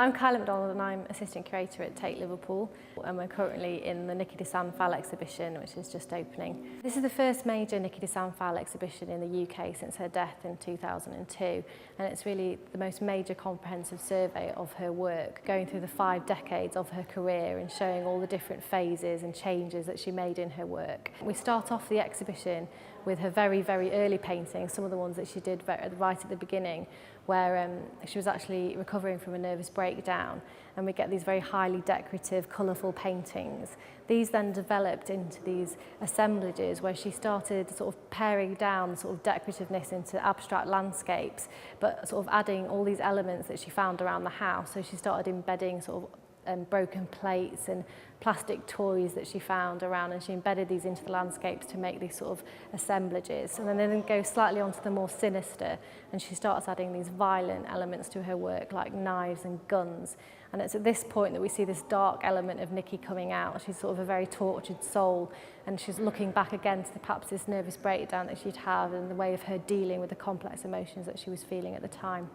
I'm Kylie McDonald and I'm Assistant Curator at TATE Liverpool, and we're currently in the Niki de Saint Phalle exhibition, which is just opening. This is the first major Niki de Saint Phalle exhibition in the UK since her death in 2002, and it's really the most major comprehensive survey of her work, going through the 5 decades of her career and showing all the different phases and changes that she made in her work. We start off the exhibition with her very, very early paintings, some of the ones that she did right at the beginning, where she was actually recovering from a nervous breakdown, and we get these very highly decorative, colourful paintings. These then developed into these assemblages where she started sort of paring down sort of decorativeness into abstract landscapes, but sort of adding all these elements that she found around the house. So she started embedding sort of broken plates and plastic toys that she found around, and she embedded these into the landscapes to make these sort of assemblages. And then they go slightly onto the more sinister, and she starts adding these violent elements to her work, like knives and guns. And it's at this point that we see this dark element of Niki coming out. She's sort of a very tortured soul, and she's looking back again to perhaps this nervous breakdown that she'd had and the way of her dealing with the complex emotions that she was feeling at the time.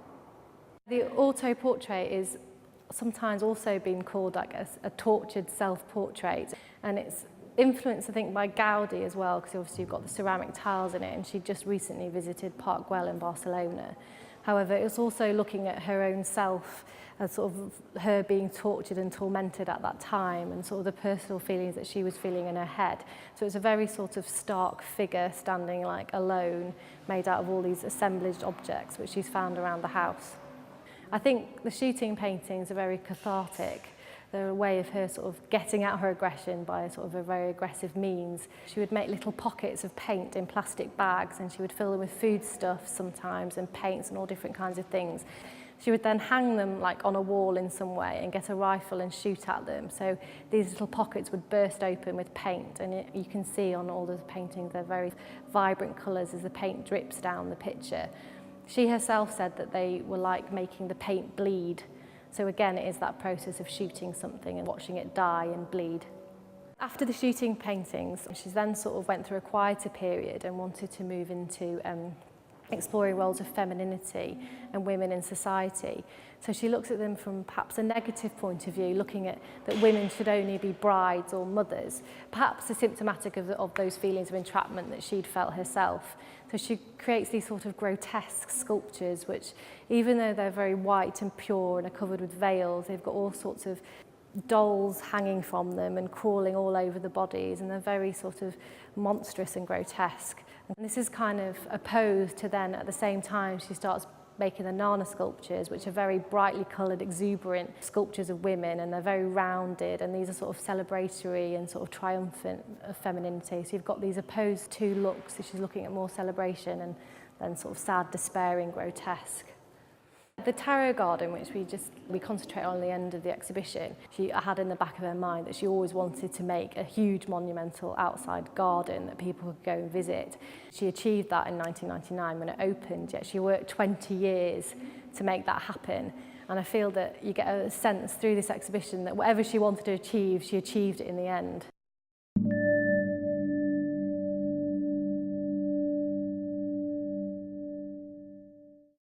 The auto-portrait is sometimes also been called like a tortured self-portrait, and it's influenced, I think, by Gaudi as well, because obviously you've got the ceramic tiles in it, and she just recently visited Park Güell in Barcelona. However, it's also looking at her own self as sort of her being tortured and tormented at that time, and sort of the personal feelings that she was feeling in her head. So it's a very sort of stark figure standing like alone, made out of all these assemblaged objects which she's found around the house. I think the shooting paintings are very cathartic. They're a way of her sort of getting out her aggression by sort of a very aggressive means. She would make little pockets of paint in plastic bags, and she would fill them with foodstuffs sometimes and paints and all different kinds of things. She would then hang them like on a wall in some way and get a rifle and shoot at them. So these little pockets would burst open with paint, and you can see on all the paintings they're very vibrant colours as the paint drips down the picture. She herself said that they were like making the paint bleed. So again, it is that process of shooting something and watching it die and bleed. After the shooting paintings, she then sort of went through a quieter period and wanted to move into exploring roles of femininity and women in society. So she looks at them from perhaps a negative point of view, looking at that women should only be brides or mothers, perhaps a symptomatic of those feelings of entrapment that she'd felt herself. So she creates these sort of grotesque sculptures which, even though they're very white and pure and are covered with veils, they've got all sorts of dolls hanging from them and crawling all over the bodies, and they're very sort of monstrous and grotesque. And this is kind of opposed to then, at the same time, she starts making the Nana sculptures, which are very brightly coloured, exuberant sculptures of women, and they're very rounded, and these are sort of celebratory and sort of triumphant of femininity. So you've got these opposed two looks. So she's looking at more celebration and then sort of sad, despairing, grotesque. The tarot garden, which we concentrate on the end of the exhibition, she had in the back of her mind that she always wanted to make a huge monumental outside garden that people could go and visit. She achieved that in 1999 when it opened, yet she worked 20 years to make that happen. And I feel that you get a sense through this exhibition that whatever she wanted to achieve, she achieved it in the end.